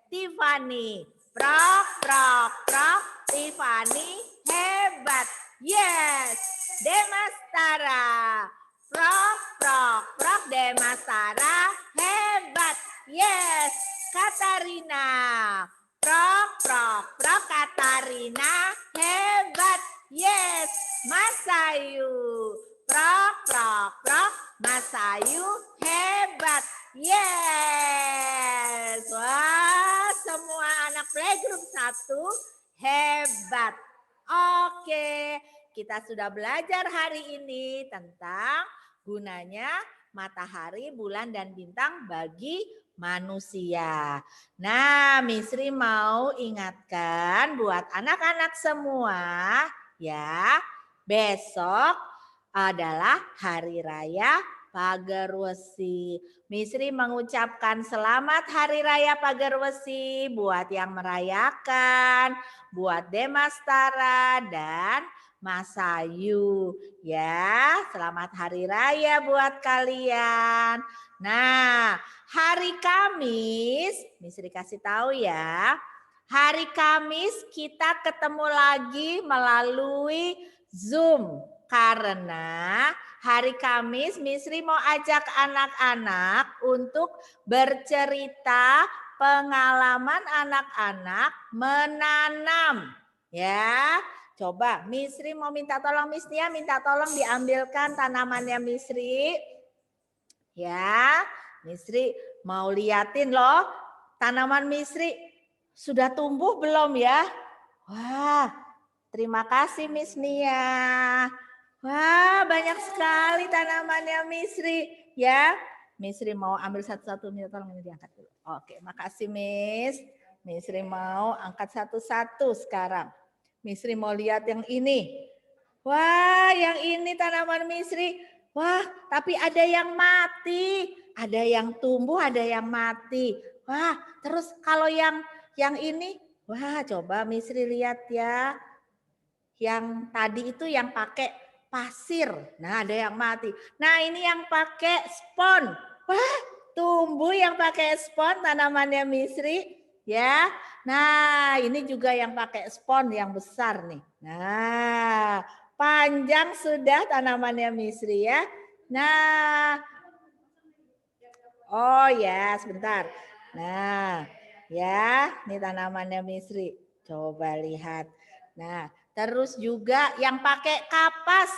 Tiffany. Prok, prok, prok. Tiffany hebat. Yes. Demastara. Prok, prok, prok. Demastara hebat. Yes. Katarina. Prok, prok, prok. Katarina hebat. Yes. Masayu. Prok, prok, prok. Masayu hebat. Yes. Wah, semua anak playgroup 1 hebat. Oke, kita sudah belajar hari ini tentang gunanya matahari, bulan, dan bintang bagi manusia. Nah, Misri mau ingatkan buat anak-anak semua ya, besok adalah Hari Raya Pagar Wesi. Misri mengucapkan selamat Hari Raya Pagar Wesi buat yang merayakan, buat Demastara dan Masayu. Ya, selamat Hari Raya buat kalian. Nah, hari Kamis, Misri kasih tahu ya. Hari Kamis kita ketemu lagi melalui Zoom. Karena hari Kamis Misri mau ajak anak-anak untuk bercerita pengalaman anak-anak menanam. Ya, coba Misri mau minta tolong Miss Nia, minta tolong diambilkan tanamannya Misri. Ya, Misri mau liatin loh tanaman Misri sudah tumbuh belum ya? Wah, terima kasih Miss Nia. Wah, banyak sekali tanamannya Misri ya. Misri mau ambil satu-satu, minta tolong ini diangkat dulu. Oke, makasih Miss. Misri mau angkat satu-satu sekarang. Misri mau lihat yang ini. Wah, yang ini tanaman Misri. Wah, tapi ada yang mati, ada yang tumbuh, ada yang mati. Wah, terus kalau yang ini, wah coba Misri lihat ya. Yang tadi itu yang pakai pasir. Nah, ada yang mati. Nah, ini yang pakai spon. Wah, tumbuh yang pakai spon tanamannya Misri. Ya, nah ini juga yang pakai spon yang besar nih. Nah, panjang sudah tanamannya Misri ya. Nah, oh ya sebentar. Nah, ya ini tanamannya Misri. Coba lihat. Nah, terus juga yang pakai kapas.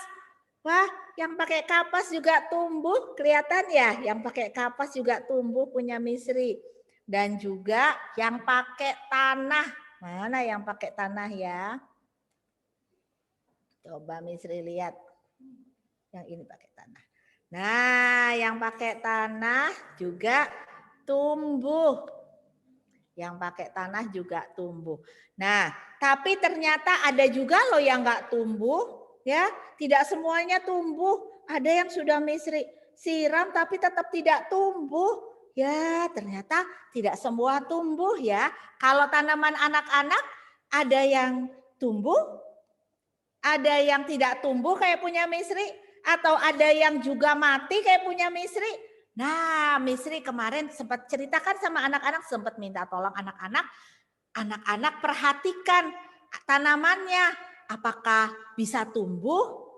Wah, yang pakai kapas juga tumbuh, kelihatan ya? Yang pakai kapas juga tumbuh punya Misri. Dan juga yang pakai tanah. Mana yang pakai tanah ya? Coba Misri lihat. Yang ini pakai tanah. Nah, yang pakai tanah juga tumbuh. Yang pakai tanah juga tumbuh. Nah, tapi ternyata ada juga loh yang nggak tumbuh, ya. Tidak semuanya tumbuh. Ada yang sudah Misri siram tapi tetap tidak tumbuh. Ya, ternyata tidak semua tumbuh ya. Kalau tanaman anak-anak ada yang tumbuh, ada yang tidak tumbuh kayak punya Misri, atau ada yang juga mati kayak punya Misri. Nah, Misri kemarin sempat ceritakan sama anak-anak, sempat minta tolong anak-anak perhatikan tanamannya. Apakah bisa tumbuh?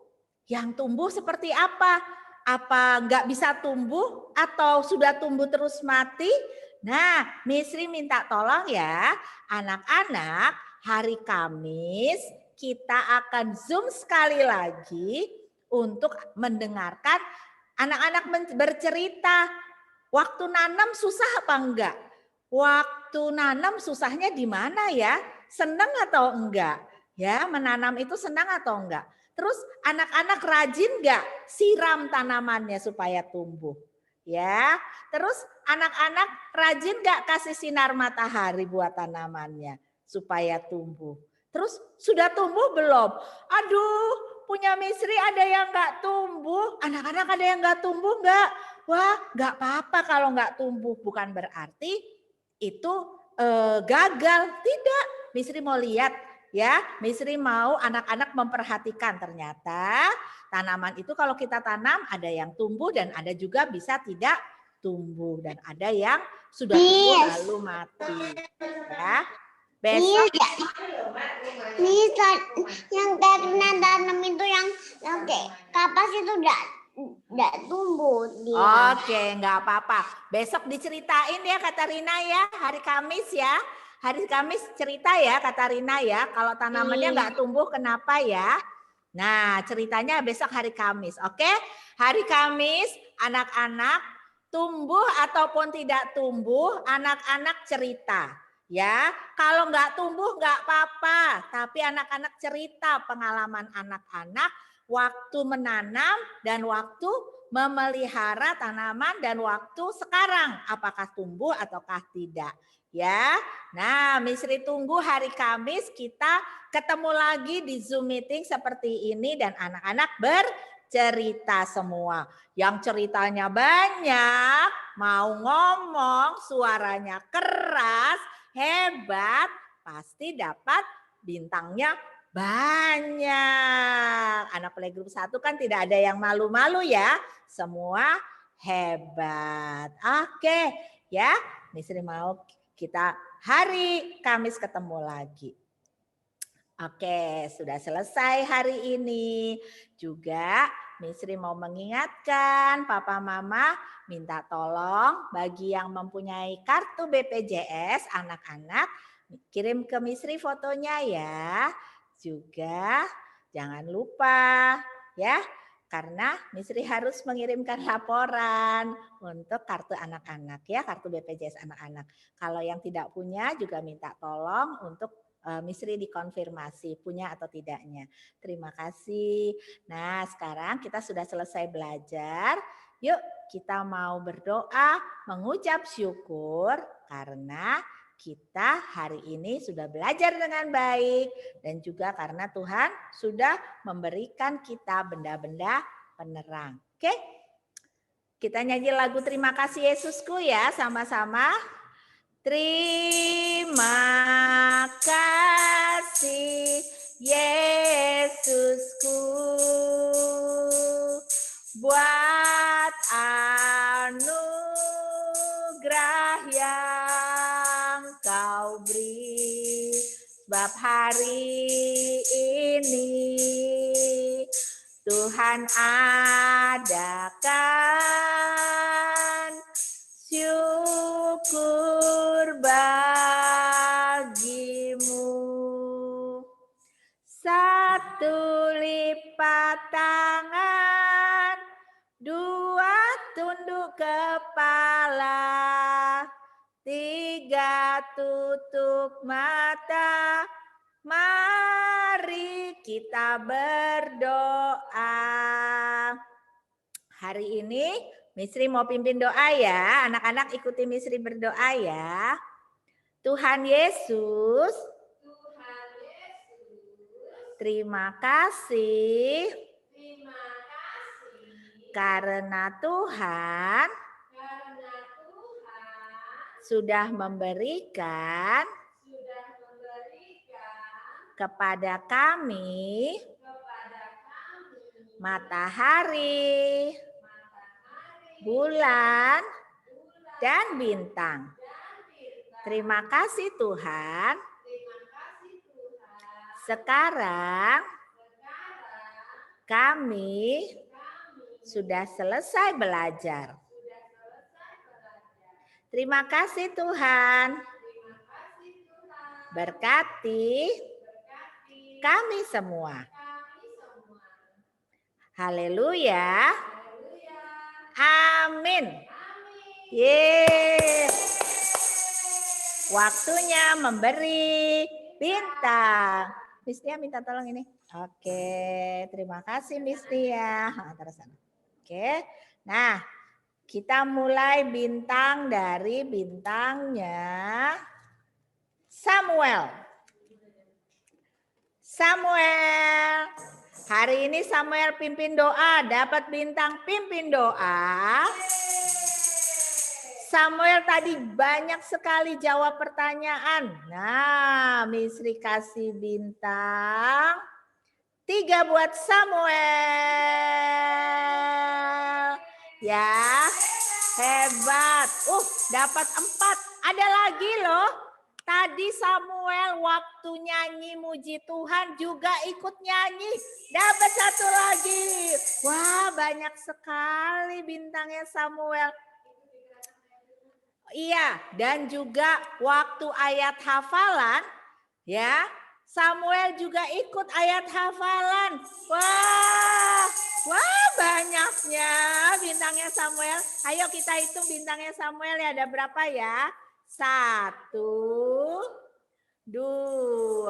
Yang tumbuh seperti apa? Apa enggak bisa tumbuh? Atau sudah tumbuh terus mati? Nah, Misri minta tolong ya, anak-anak hari Kamis kita akan Zoom sekali lagi untuk mendengarkan anak-anak bercerita, waktu nanam susah apa enggak? Waktu nanam susahnya di mana ya? Senang atau enggak? Ya, menanam itu senang atau enggak? Terus anak-anak rajin nggak siram tanamannya supaya tumbuh? Ya, terus anak-anak rajin nggak kasih sinar matahari buat tanamannya supaya tumbuh? Terus sudah tumbuh belum? Aduh, punya Misri ada yang nggak tumbuh, anak-anak ada yang nggak tumbuh nggak? Wah, nggak apa-apa kalau nggak tumbuh, bukan berarti itu gagal. Tidak, Misri mau lihat ya, Misri mau anak-anak memperhatikan ternyata tanaman itu kalau kita tanam ada yang tumbuh dan ada juga bisa tidak tumbuh dan ada yang sudah tumbuh lalu mati. Ya. Besok yang karena tanam itu yang kayak kapas itu enggak tumbuh dia. Oke, nggak apa-apa. Besok diceritain ya Katarina ya, hari Kamis ya. Hari Kamis cerita ya Katarina ya, kalau tanamannya nggak tumbuh kenapa ya. Nah ceritanya besok hari Kamis, oke? Hari Kamis anak-anak tumbuh ataupun tidak tumbuh, anak-anak cerita. Ya, kalau nggak tumbuh nggak apa-apa, tapi anak-anak cerita pengalaman anak-anak waktu menanam dan waktu memelihara tanaman dan waktu sekarang apakah tumbuh ataukah tidak. Ya, nah Misri tunggu hari Kamis kita ketemu lagi di Zoom meeting seperti ini dan anak-anak bercerita semua. Yang ceritanya banyak, mau ngomong, suaranya keras, hebat, pasti dapat bintangnya banyak. Anak playgroup 1 kan tidak ada yang malu-malu ya. Semua hebat. Oke, ya. Misri mau kita hari Kamis ketemu lagi. Oke, sudah selesai hari ini. Juga Misri mau mengingatkan Papa Mama minta tolong bagi yang mempunyai kartu BPJS anak-anak kirim ke Misri fotonya ya. Juga jangan lupa ya karena Misri harus mengirimkan laporan untuk kartu anak-anak ya, kartu BPJS anak-anak. Kalau yang tidak punya juga minta tolong untuk Misri dikonfirmasi punya atau tidaknya. Terima kasih. Nah, sekarang kita sudah selesai belajar. Yuk, kita mau berdoa, mengucap syukur karena kita hari ini sudah belajar dengan baik dan juga karena Tuhan sudah memberikan kita benda-benda penerang. Oke? Kita nyanyi lagu Terima Kasih Yesusku ya sama-sama. Terima kasih Yesusku buat anugerah yang Kau beri, sebab hari ini Tuhan adakan syukur bagimu. Satu lipat tangan, dua tunduk kepala, tiga tutup mata. Mari kita berdoa. Hari ini Misri mau pimpin doa ya. Anak-anak ikuti Misri berdoa ya. Tuhan Yesus, terima kasih karena Tuhan sudah memberikan kepada kami matahari, bulan, dan bintang. Terima kasih Tuhan. Sekarang kami sudah selesai belajar. Terima kasih Tuhan. Berkati kami semua. Haleluya. Amin. Yes. Waktunya memberi bintang. Miss Tia minta tolong ini. Oke, terima kasih Miss Tia. Terus. Oke, nah kita mulai bintang dari bintangnya Samuel. Samuel, hari ini Samuel pimpin doa, dapat bintang pimpin doa. Samuel tadi banyak sekali jawab pertanyaan. Nah, Miss Ri kasih bintang 3 buat Samuel. Ya, hebat. Dapat 4. Ada lagi loh. Tadi Samuel waktu nyanyi muji Tuhan juga ikut nyanyi. Dapat 1 lagi. Wah, banyak sekali bintangnya Samuel. Iya, dan juga waktu ayat hafalan, ya, Samuel juga ikut ayat hafalan. Wah, banyaknya bintangnya Samuel. Ayo kita hitung bintangnya Samuel ya, ada berapa ya? 1, 2,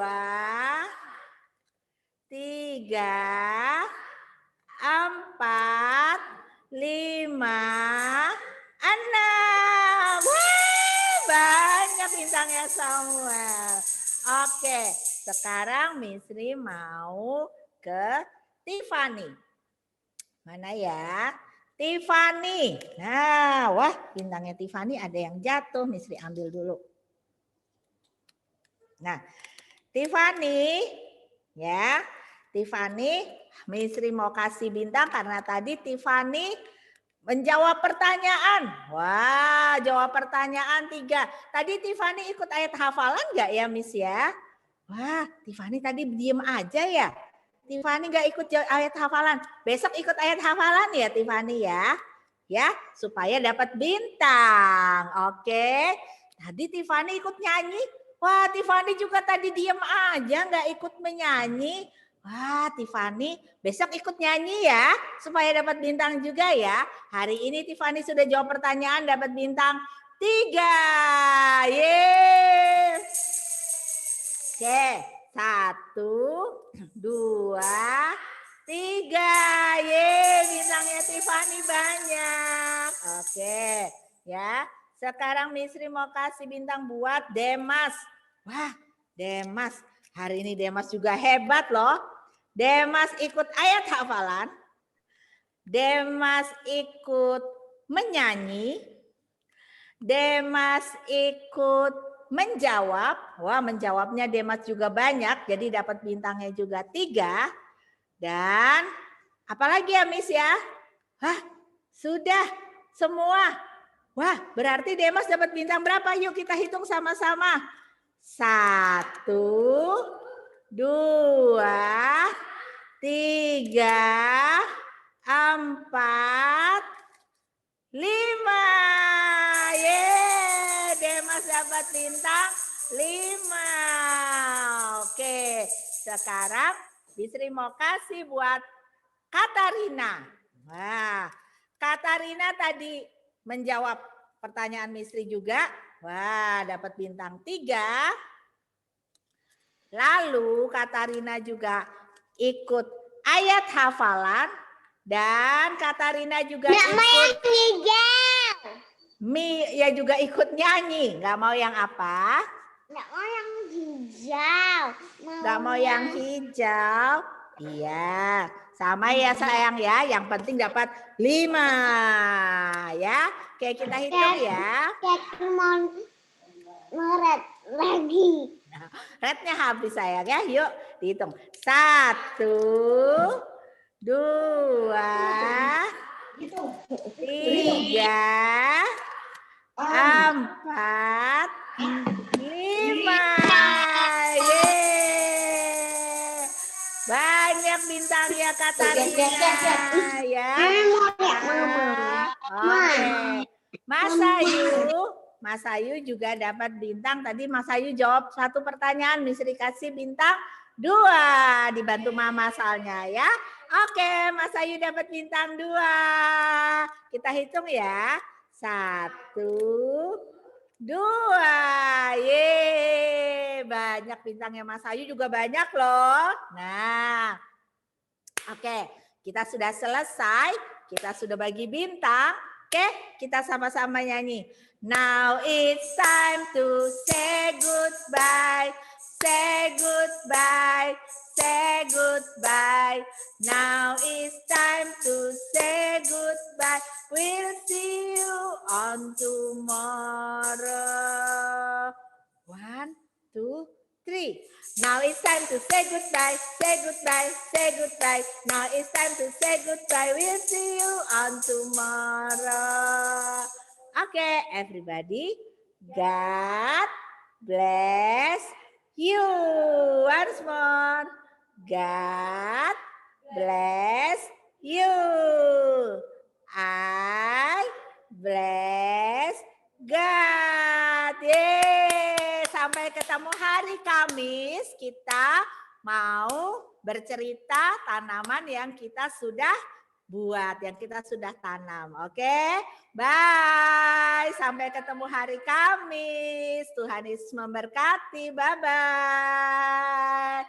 3, 4, 5, 6. Wah, banyak bintangnya Samuel. Oke, sekarang Miss Ri mau ke Tiffany. Mana ya? Tiffany. Nah, wah bintangnya Tiffany ada yang jatuh. Miss Ri ambil dulu. Nah, Tiffany, ya. Tiffany, Miss Ri mau kasih bintang karena tadi Tiffany menjawab pertanyaan. Wah, jawab pertanyaan 3. Tadi Tiffany ikut ayat hafalan nggak ya, Miss ya? Wah, Tiffany tadi diem aja ya. Tiffany nggak ikut ayat hafalan. Besok ikut ayat hafalan ya, Tiffany ya. Ya, supaya dapat bintang. Oke. Tadi Tiffany ikut nyanyi. Wah, Tiffany juga tadi diem aja, nggak ikut menyanyi. Wah, Tiffany besok ikut nyanyi ya, supaya dapat bintang juga ya. Hari ini Tiffany sudah jawab pertanyaan, dapat bintang 3. Yeay. Oke, 1, 2, 3. Yeay, bintangnya Tiffany banyak. Oke, ya. Sekarang Miss Ri mau kasih bintang buat Demas. Wah, Demas. Hari ini Demas juga hebat loh. Demas ikut ayat hafalan. Demas ikut menyanyi. Demas ikut menjawab. Wah, menjawabnya Demas juga banyak. Jadi dapat bintangnya juga 3. Dan apalagi ya Miss ya? Hah, sudah semua. Wah, berarti Demas dapat bintang berapa? Yuk kita hitung sama-sama. 1, 2, 3, 4, 5. Yeay, Demas dapat bintang 5. Oke, sekarang Bisri mau kasih buat Katarina. Wah, Katarina tadi menjawab pertanyaan Misri juga. Wah, dapat bintang 3. Lalu Katarina juga ikut ayat hafalan. Dan Katarina juga ikut ya juga ikut nyanyi. Nggak mau yang apa? Nggak mau yang hijau. Nggak mau yang hijau. Iya, sama ya sayang ya. Yang penting dapat 5 ya. Oke, kita hitung ya. Aku mau red lagi. Rednya habis sayang ya. Yuk dihitung. 1, 2, 3, 4, 5. Yeay. Banyak bintangnya Katarina ya. Oke. Mas Ayu juga dapat bintang. Tadi Mas Ayu jawab 1 pertanyaan, Miss Ri kasih bintang 2. Dibantu Mama soalnya ya. Oke, Mas Ayu dapat bintang 2. Kita hitung ya. 1, 2. Yeay, banyak bintangnya Mas Ayu juga banyak loh. Nah, oke, kita sudah selesai. Kita sudah bagi bintang. Oke, kita sama-sama nyanyi. Now it's time to say goodbye. Say goodbye. Say goodbye. Now it's time to say goodbye. We'll see you on tomorrow. 1, 2, 3. Now it's time to say goodbye. Say goodbye. Say goodbye. Now it's time to say goodbye. We'll see you on tomorrow. Okay, everybody. God bless you. Once more. God bless you. I bless God. Yeay. Sampai ketemu hari Kamis. Kita mau bercerita tanaman yang kita sudah buat, yang kita sudah tanam. Oke? Bye. Sampai ketemu hari Kamis. Tuhan Yesus memberkati. Bye-bye.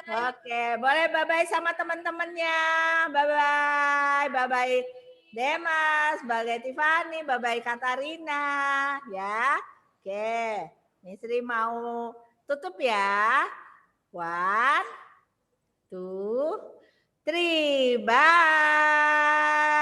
Oke, boleh bye-bye sama teman-temannya. Bye-bye. Bye-bye Demas, bye-bye Tiffany, bye-bye Katarina. Ya, oke. Misri mau tutup ya. 1, 2, 3. Bye.